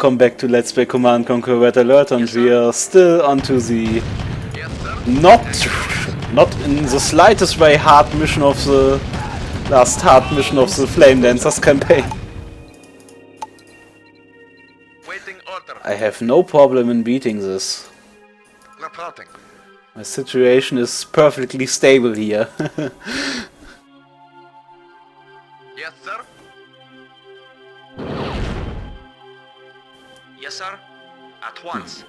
welcome back to Let's Play Command&Conquer Red Alert, and we are still onto the not in the slightest way hard mission of the last hard mission of the Flame Dancers campaign. I have no problem in beating this. My situation is perfectly stable here. Yes, sir. Yes, sir. At once.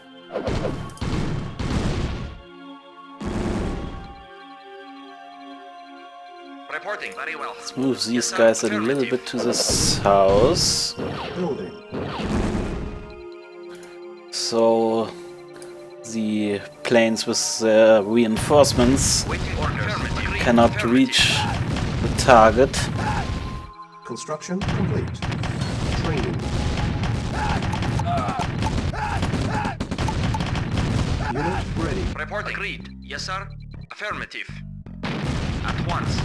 Reporting. Very well. Let's move these guys a little bit to this house. So the planes with their reinforcements cannot reach the target. Construction complete. Training. Unit ready. Reporting. Agreed. Yes, sir. Affirmative. At once.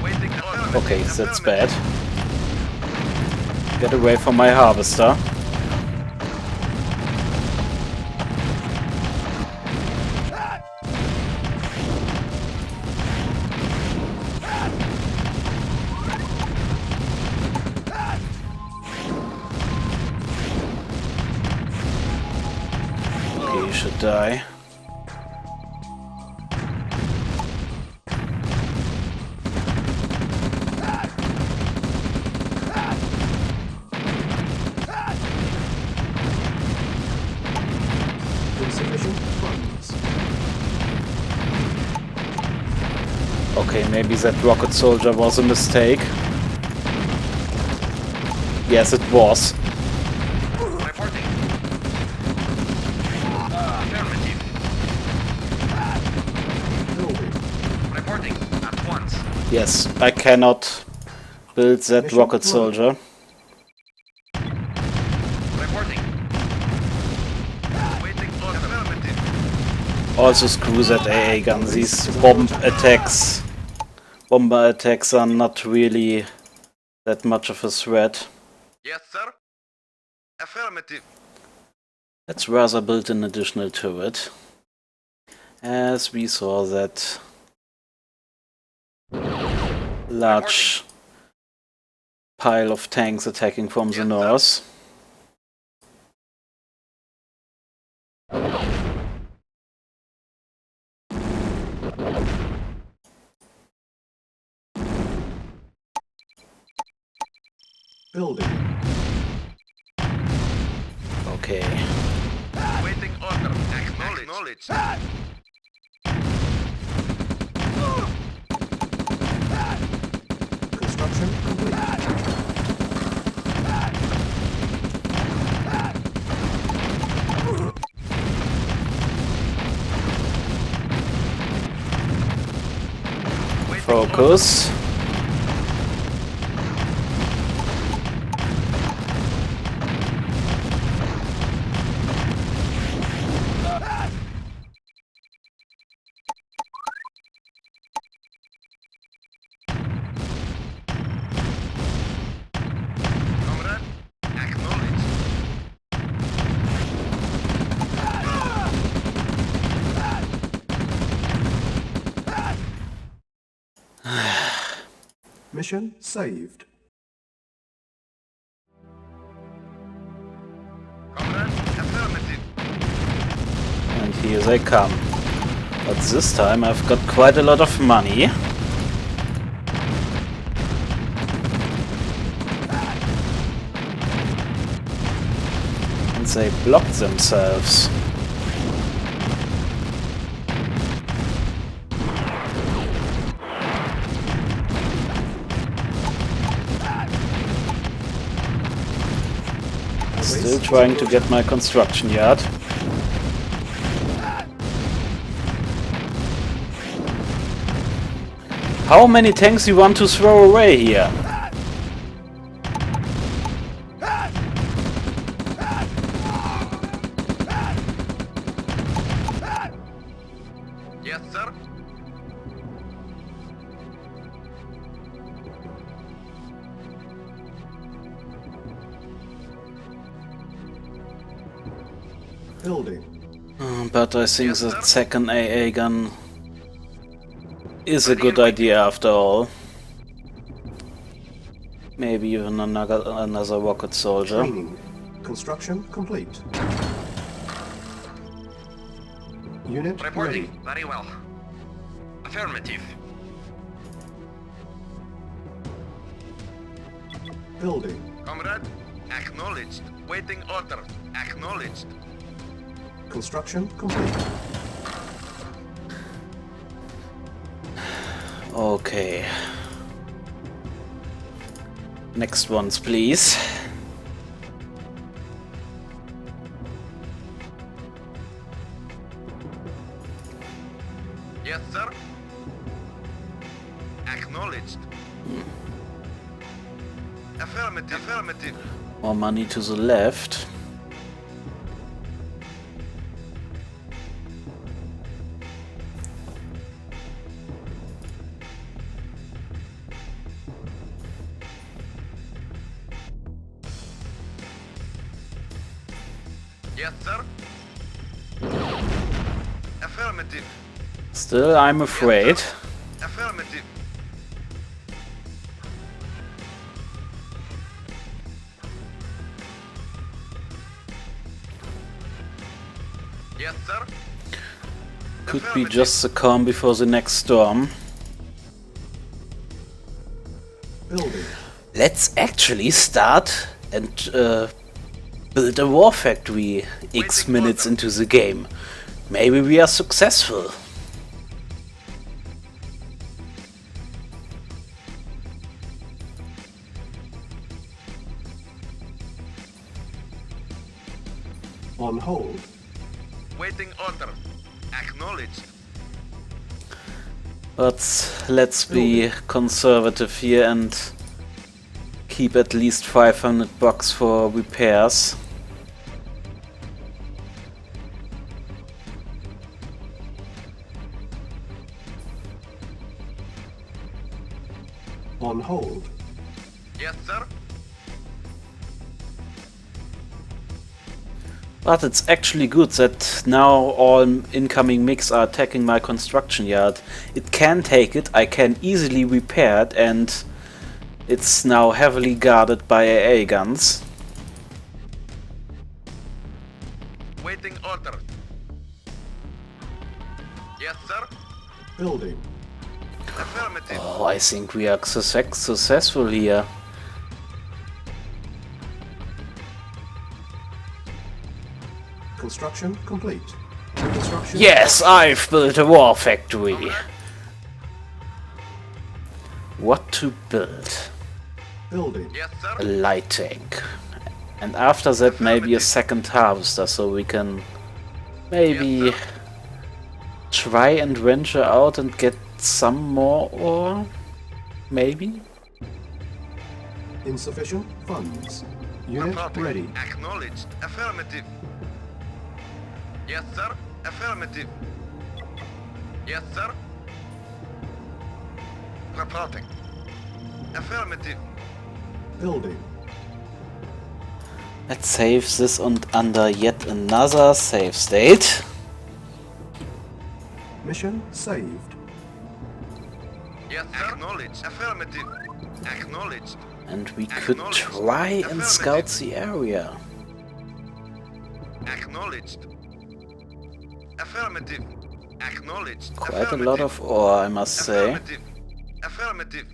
Waiting. Okay, that's bad. Get away from my harvester. Okay, you should die. Insufficient funds. Okay, maybe that rocket soldier was a mistake. Yes, it was. Reporting. Affirmative. Building. Reporting. At once. Yes, I cannot build that Mission rocket run. soldier. Reporting. Waiting. Affirmative. Also screw that AA gun. These bomber attacks are not really that much of a threat. Yes, sir. Affirmative. Let's rather build an additional turret, as we saw that large pile of tanks attacking from the north. Building. Okay. Waiting order. Acknowledge. Construction complete. Focus. Comrade. Acknowledge. Mission saved. Comrade. Affirmative. And here they come. But this time I've got quite a lot of money. And they blocked themselves. Still trying to get my construction yard. How many tanks you want to throw away here? Yes, sir. Building. But I think Yes, the sir. second AA gun is a good idea after all. Maybe even another rocket soldier. Training. Construction complete. Unit Reporting. ready. Very well. Affirmative. Building. Comrade, acknowledged. Waiting order. Acknowledged. Construction complete. Okay. Next ones, please. Yes, sir. Acknowledged. Affirmative. Affirmative. More money to the left. Yes, sir. Affirmative. Still, I'm afraid. Affirmative. Yes, sir. Could be just the calm before the next storm. Building. Let's actually start and build a war factory X minutes into the game. Maybe we are successful. On hold. Waiting order. Acknowledged. But let's be conservative here and keep at least 500 bucks for repairs. On hold. Yes, sir. But it's actually good that now all incoming MiGs are attacking my construction yard. It can take it, I can easily repair it, and it's now heavily guarded by AA guns. Waiting order. Yes, sir. Building. Affirmative. Oh, I think we are successful here. Construction complete. Construction. Yes, I've built a war factory. What to build? Building. Yes, A sir. light tank. And after that maybe a second harvester, so we can maybe try and venture out and get some more ore? Maybe? Insufficient funds. Unit Reporting. ready. Acknowledged. Affirmative. Yes, sir. Affirmative. Yes, sir. Reporting. Affirmative. Building. Let's save this and under yet another save state. Mission saved. Yes, sir. Acknowledged. Affirmative. Acknowledged. And we could try and scout the area. Acknowledged. Affirmative. Acknowledged. Quite a lot of ore, I must say. Affirmative. Affirmative.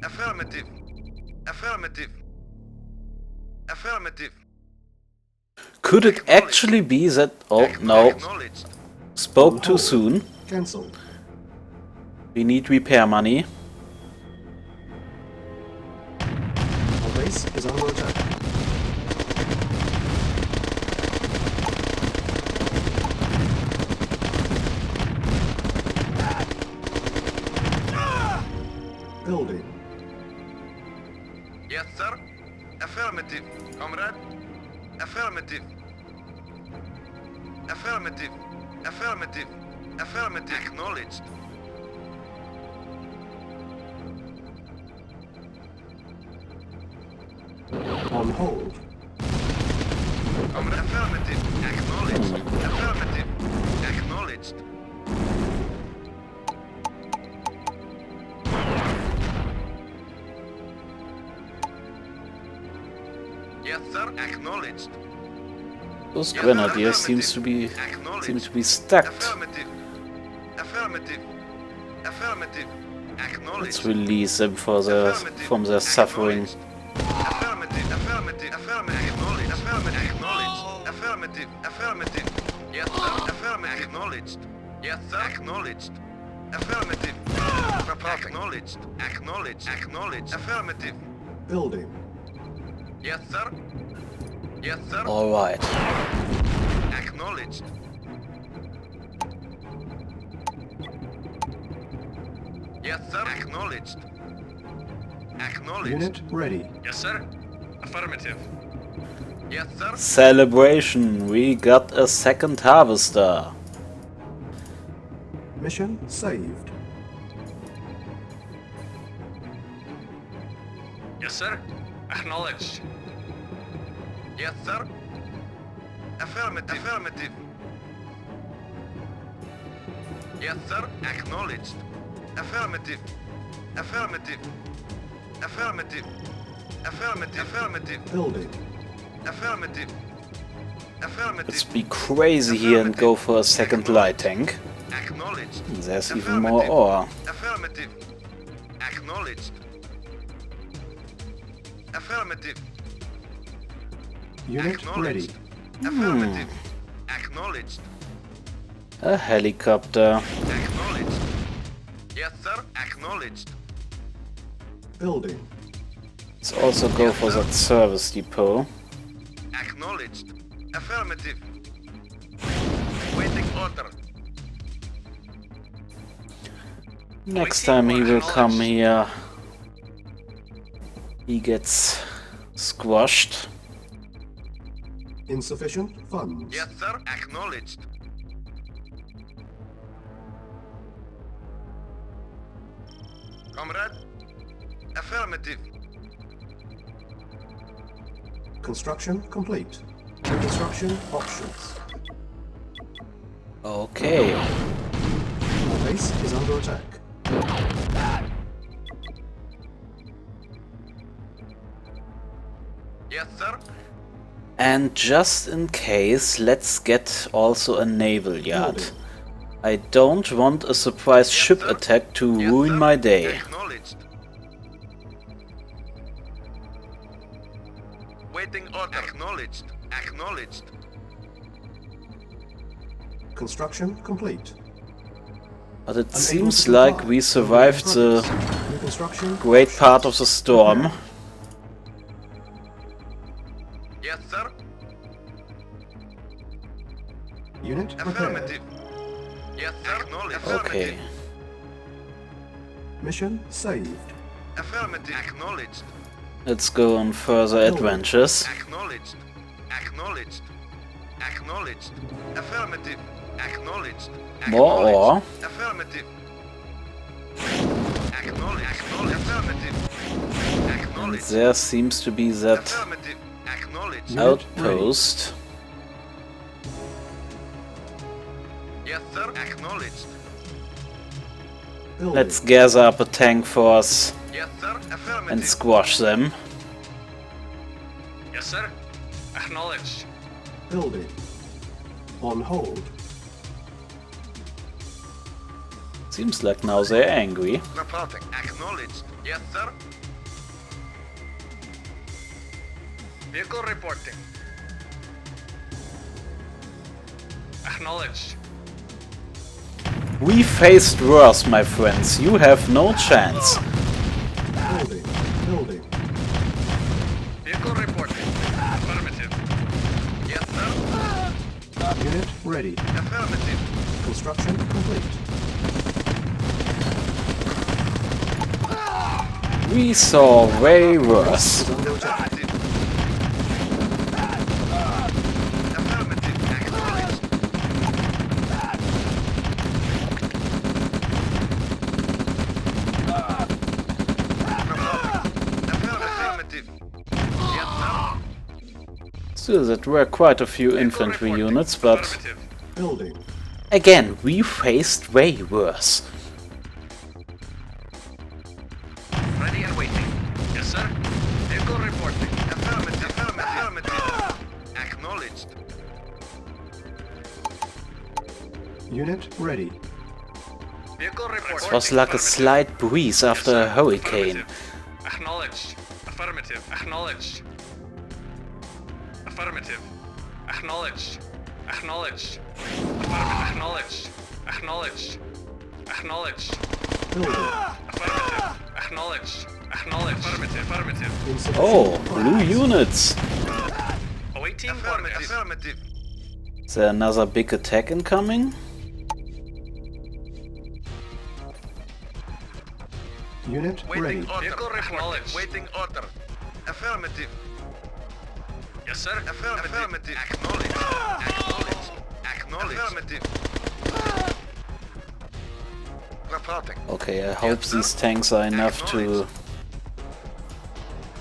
Affirmative. Affirmative. Affirmative. Could it actually be that... Oh, no. Acknowledged. Spoke too soon. Cancelled. We need repair money. Our base is under attack. Building. Yes, sir. Affirmative. Comrade. Affirmative. Affirmative. Affirmative. Affirmative. Acknowledged. On hold. Comrade. Affirmative. Acknowledged. Affirmative. Acknowledged. Yes, sir. Acknowledged. Those Yes, grenadiers affirmative. seem to be stuck. Affirmative. Affirmative. Affirmative. Acknowledged. Let's release them from their suffering. Affirmative. Affirmative. Affirmative. Acknowledged. Affirmative. Acknowledged. Affirmative. Affirmative. Yes, sir. Affirmative. Acknowledged. Yes, sir. Acknowledged. Affirmative. Acknowledged. Acknowledged. Acknowledged. Affirmative. Building. Yes, sir. Yes, sir. Alright. Acknowledged. Yes, sir. Acknowledged. Acknowledged. Unit ready. Yes, sir. Affirmative. Yes, sir. Celebration! We got a second harvester. Mission saved. Yes, sir. Acknowledged. Yes, sir. Affirmative. Affirmative. Yes, sir. Acknowledged. Affirmative. Affirmative. Affirmative. Affirmative. Affirmative. Building. Affirmative. Affirmative. Let's be crazy here and go for a second light tank. Acknowledged. There's even more ore. Affirmative. Acknowledged. Affirmative. Unit ready. Acknowledged. Affirmative. Acknowledged. A helicopter. Acknowledged. Yes, sir. Acknowledged. Building. Let's also go for that service depot. Acknowledged. Affirmative. Waiting order. Next time he will come here, he gets squashed. Insufficient funds. Yes, sir. Acknowledged. Comrade. Affirmative. Construction complete. Construction options. Okay. Our base is under attack. Yes, sir. And just in case, let's get also a naval yard. Building. I don't want a surprise ship sir. attack to Yes, ruin sir. my day. Acknowledged. Waiting order. Acknowledged. Acknowledged. Construction complete. But it Unable seems to like comply. we survived the New construction great options. part of the storm. Yes, sir. Unit prepared. Affirmative. Yes, sir. Acknowledged. Okay. Mission saved. Affirmative. Acknowledged. Let's go on further adventures. Acknowledged. Acknowledged. Acknowledged. Affirmative. Acknowledged. More ore. Affirmative. Acknowledged. Acknowledged. Affirmative. And Acknowledged. there seems to be that Affirmative. Acknowledged. Unit outpost. Yes, sir. Acknowledged. Building. Let's gather up a tank force Yes, sir. Affirmative. and squash them. Yes, sir. Acknowledged. Building. On hold. Seems like now they're angry. Reporting. Acknowledged. Yes, sir. Vehicle reporting. Acknowledged. We faced worse, my friends. You have no chance. Building. Building. Vehicle reporting. Affirmative. Yes, sir. Unit ready. Affirmative. Construction complete. We saw way worse. Is under attack. Affirmative. Acknowledged. Affirmative. Yes, sir. Still, that were quite a few infantry units, but Affirmative. Building. again, we faced way worse. Ready and waiting. Yes, sir. Vehicle reporting. Affirmative. Affirmative. Acknowledged. Unit ready. Vehicle reporting. It was like a slight breeze after a hurricane. Acknowledged. Affirmative. Acknowledged. Affirmative. Acknowledged. Acknowledged. Acknowledged. Acknowledged. Acknowledged. Building. Affirmative. Acknowledged. Acknowledged. Affirmative. Affirmative. Insufficient Oh, funds. blue units! Awaiting orders. Affirmative. Is there another big attack incoming? Unit ready. Vehicle acknowledged. Waiting order. Affirmative. Yes, sir. Affirmative. Acknowledged. Acknowledged. Acknowledged. Affirmative. Reporting. Okay, I hope these tanks are enough to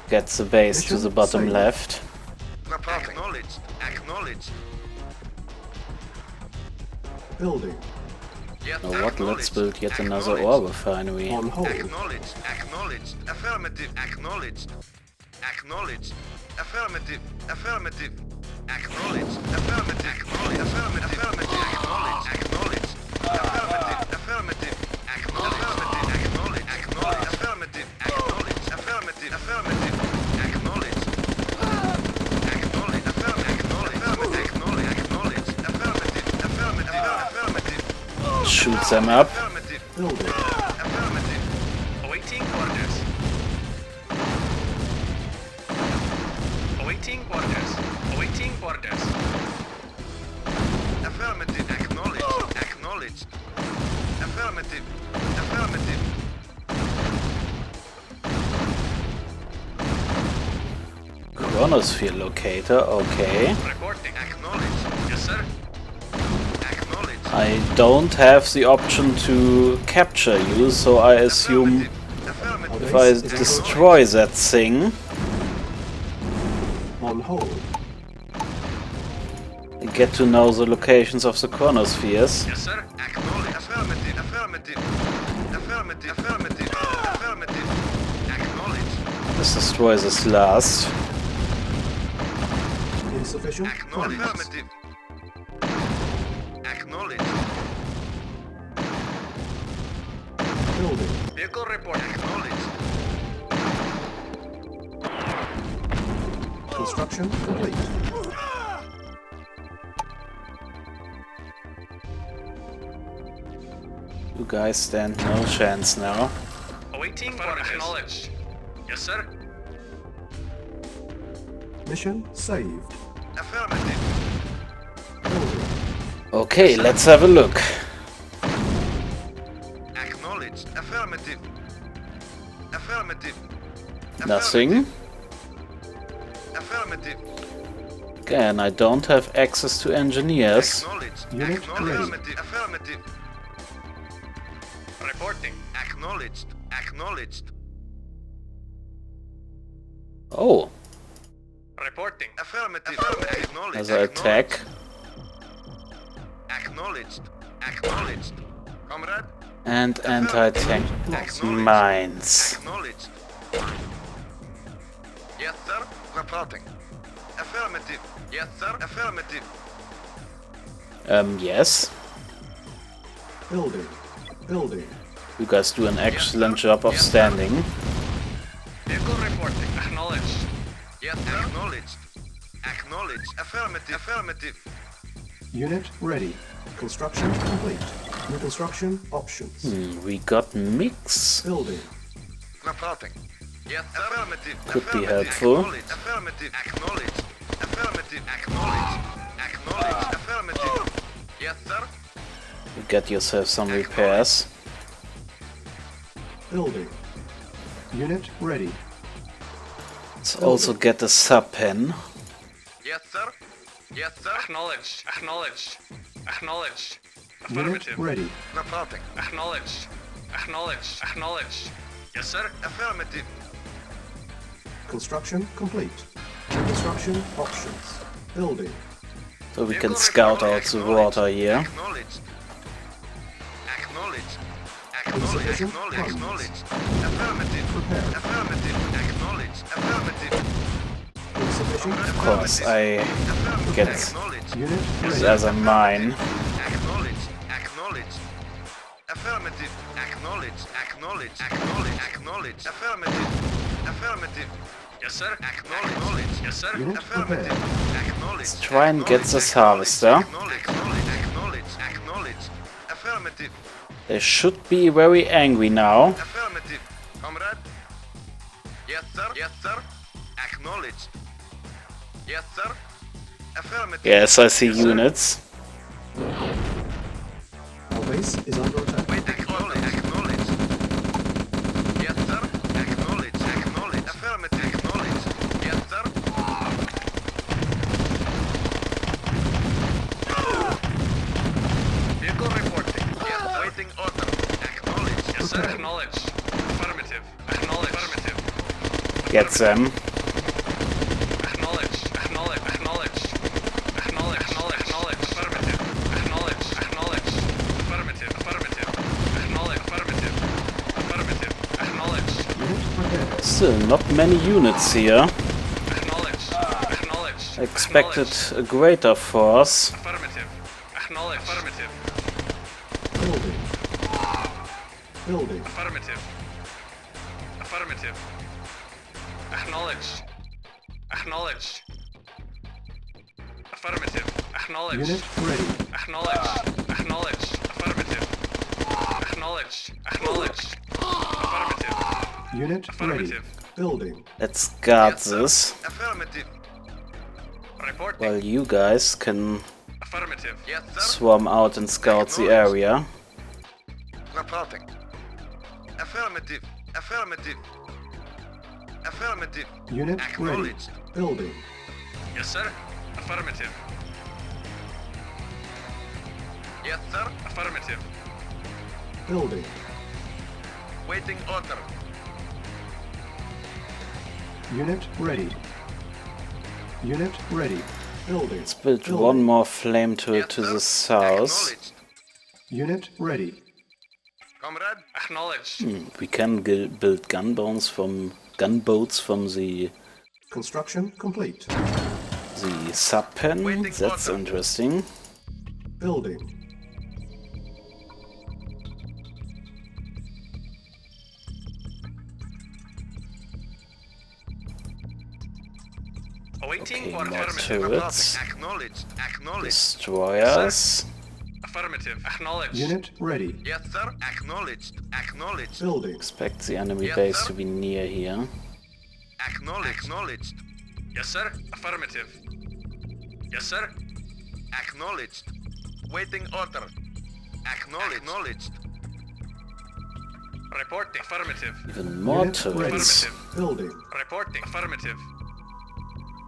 get the base to the bottom left. Reporting. Acknowledged. Acknowledged. Building. Yes, Now what, let's build yet another ore refinery. On hold. Acknowledged. Acknowledged. Affirmative. Acknowledged. Acknowledged. Affirmative. Affirmative. Acknowledged. Affirmative. Acknowledged. Affirmative. Affirmative. Acknowledged. Acknowledged. Affirmative. Affirmative. Acknowledged. Acknowledged. Acknowledged. Affirmative. Acknowledged. Affirmative. Affirmative. Acknowledged. Acknowledged. Affirmative. Acknowledged. Acknowledged. Affirmative. Affirmative. Affirmative. Shoot them up. Affirmative. Building. Affirmative. Awaiting orders. Awaiting orders. Awaiting orders. Affirmative. Acknowledged. Acknowledged. Affirmative. Affirmative. Chronosphere locator, okay. Reporting. Acknowledged. Yes, sir. Acknowledged. I don't have the option to capture you, so I assume Affirmative. if I destroy that thing, On hold. I get to know the locations of the chronospheres. Yes, sir. Acknowledged. Affirmative. Affirmative. Affirmative. Affirmative. Affirmative. Acknowledged. Let's destroy this last. Insufficient Acknowledged. funds. Affirmative. Acknowledged. Building. Vehicle report. Acknowledged. Construction complete. You guys stand no chance now. Awaiting orders. Acknowledged. Yes, sir. Mission saved. Affirmative. Building. Okay, let's have a look. Acknowledged. Affirmative. Affirmative. Nothing. Affirmative. Again, I don't have access to engineers. Acknowledged. Unit Acknowledged. ready. Affirmative. Affirmative. Reporting. Acknowledged. Acknowledged. Oh, Reporting. Affirmative. Affirmative. Acknowledged. another attack. Acknowledged. Acknowledged. Comrade. And anti-tank mines. Acknowledged. Yes, sir. Reporting. Affirmative. Yes, sir. Affirmative. Yes. Building. Building. You guys do an excellent job of standing. Vehicle reporting. Acknowledged. Yes, sir. Acknowledged. Acknowledged. Affirmative. Affirmative. Unit ready. Construction complete. New construction options. We got mix. Building. Reporting. Yes, sir. Affirmative. Could be Affirmative. helpful. Acknowledged. Affirmative. Acknowledged. Affirmative. Acknowledged. Acknowledged. Affirmative. Yes, sir. You get yourself some repairs. Building. Unit ready. Let's also get a sub pen. Yes, sir. Yes, sir. Acknowledged. Acknowledged. Acknowledged. Unit Affirmative. ready. Reporting. Acknowledged. Acknowledged. Acknowledged. Yes, sir. Affirmative. Construction complete. New construction options. Building. So we can scout out the water here. Acknowledged. Acknowledged. Insufficient Acknowledged. funds. Acknowledged. Affirmative. Prepare. Affirmative. Acknowledged. Affirmative. Insufficient Of course, I get Acknowledged. Unit this ready. as a mine. Acknowledged. Acknowledged. Affirmative. Acknowledged. Acknowledged. Acknowledged. Acknowledged. Affirmative. Affirmative. Yes, sir. Acknowledged. Yes, sir. Unit Affirmative. prepared. Acknowledged. Let's try and get this harvester. Acknowledged. Acknowledged. Acknowledged. Affirmative. They should be very angry now. Affirmative. Comrade. Yes, sir. Yes, sir. Acknowledged. Yes, sir. Affirmative. Yes, I see units. Our base is under attack. Wait, acknowledge, acknowledge. Yes, sir. Acknowledge, acknowledge. Affirmative, acknowledge. Yes, sir. Vehicle reporting. Yes, waiting order. Acknowledge. Yes, sir. Acknowledge. Affirmative. Acknowledge. Affirmative. Get them. Acknowledge. Acknowledge. Acknowledge. Acknowledge. Acknowledge. Acknowledge. Affirmative. Acknowledge. Acknowledge. Affirmative. Affirmative. Acknowledge. Affirmative. Affirmative. Acknowledge. Unit prepared. Still not many units here. Acknowledge. Acknowledge. I expected a greater force. Affirmative. Acknowledge. Affirmative. Building. Building. Affirmative. Affirmative. Acknowledge. Acknowledge. Affirmative. Acknowledge. Unit ready. Acknowledge. Acknowledge. Affirmative. Acknowledge. Acknowledge. Affirmative. Unit ready. Affirmative. Building. Let's guard Yes, sir. this. Affirmative. Reporting. While you guys can Affirmative. Yes, sir. swarm out and scout the area. Reporting. Affirmative. Affirmative. Affirmative. Unit ready. Acknowledged. Building. Yes, sir. Affirmative. Yes, sir. Affirmative. Building. Waiting order. Unit ready. Unit ready. Building. Let's build Building. one more flame to Yes, to sir. the south. Acknowledged. Unit ready. Comrade. Acknowledged. We can build gunboats from the Construction complete. sub pen. Waiting That's order. interesting. Building. Awaiting Okay, for more affirmative. turrets. Acknowledged. Acknowledged. Destroyers. Affirmative. Acknowledged. Unit ready. Yes, sir. Acknowledged. Acknowledged. Building. Expect the enemy Yes, base sir. to be near here. Acknowledged. Acknowledged. Yes, sir. Affirmative. Yes, sir. Acknowledged. Waiting order. Acknowledged. Acknowledged. Reporting. Affirmative. Even more Unit ready. turrets. Affirmative. Building. Reporting. Affirmative.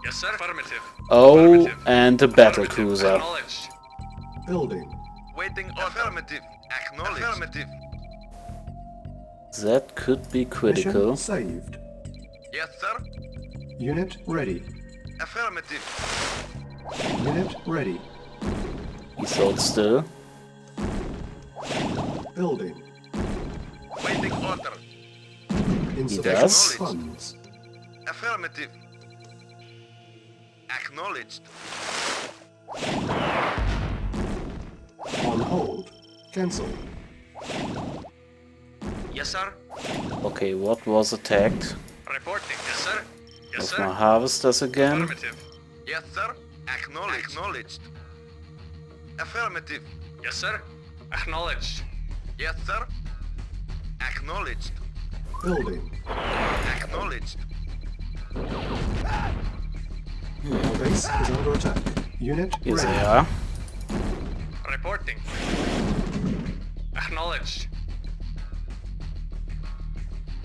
Yes, sir. Affirmative. Oh, Affirmative. and a battle Affirmative. cruiser. Acknowledged. Building. Waiting order. Affirmative. Acknowledged. Affirmative. That could be critical. Mission saved. Yes, sir. Unit ready. Affirmative. Unit ready. He's hold still. Building. Waiting order. Insufficient does. funds. Affirmative. Acknowledged. On hold. Cancel. Yes, sir. Okay, what was attacked? Reporting. Yes, sir. Yes, Of my sir. harvesters again. Affirmative. Yes, sir. Acknowledged. Acknowledged. Affirmative. Yes, sir. Acknowledged. Yes, sir. Acknowledged. Building. Acknowledged. Our base is under attack. Unit Here they ready. are. Reporting. Acknowledged.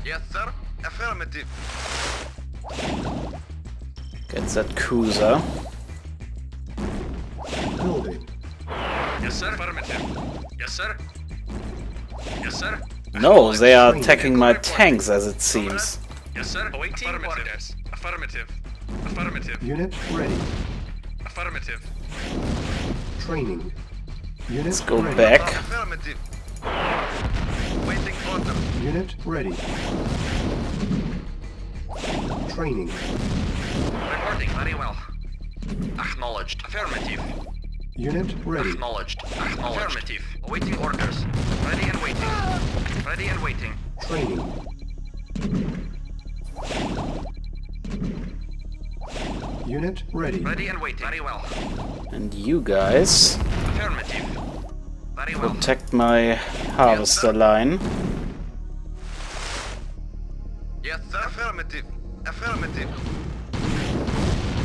Yes, sir. Affirmative. Get that cruiser. Building. Yes, sir. Affirmative. Yes, sir. Yes, sir. No, they are attacking my tanks as it seems. Yes, sir. Awaiting orders. Affirmative. Affirmative. Unit ready. Affirmative. Training. Unit Let's go ready. back. Affirmative. Waiting order. Unit ready. Training. Reporting very well. Acknowledged. Affirmative. Unit ready. Acknowledged. Acknowledged. Affirmative. Awaiting orders. Ready and waiting. Ready and waiting. Training. Unit ready. Ready and waiting. Very well. And you guys Affirmative. Very well. protect my harvester line. Yes, sir. Affirmative. Affirmative.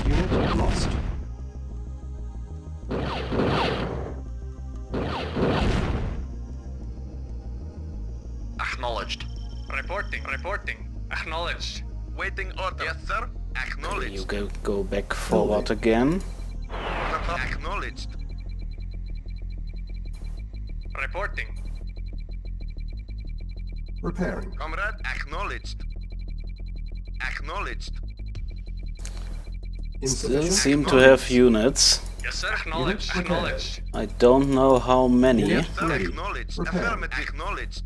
Unit lost. Acknowledged. Reporting. Reporting. Acknowledged. Waiting order. Yes, sir. Acknowledged. You go back forward again. Acknowledged. Reporting. Repairing. Comrade, acknowledged. Acknowledged. Still Insufficient. seem to have units. Yes, sir. Acknowledged. Unit Acknowledged. I don't know how many. Unit Sir, ready. acknowledged. Repair. Affirmative. Acknowledged.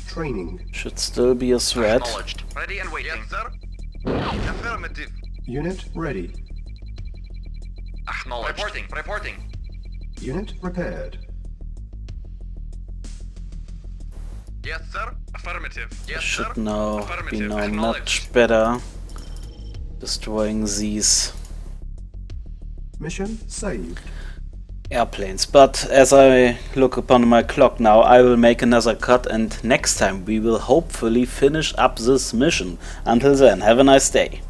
Training. Should still be a threat. Acknowledged. Ready and waiting. Yes, sir. Affirmative. Unit ready. Acknowledged. Reporting. Reporting. Unit repaired. Yes, sir. Affirmative. Yes, sir. Should now be Affirmative. now Acknowledged. much better destroying these Mission saved. airplanes. But as I look upon my clock now, I will make another cut, and next time we will hopefully finish up this mission. Until then, have a nice day.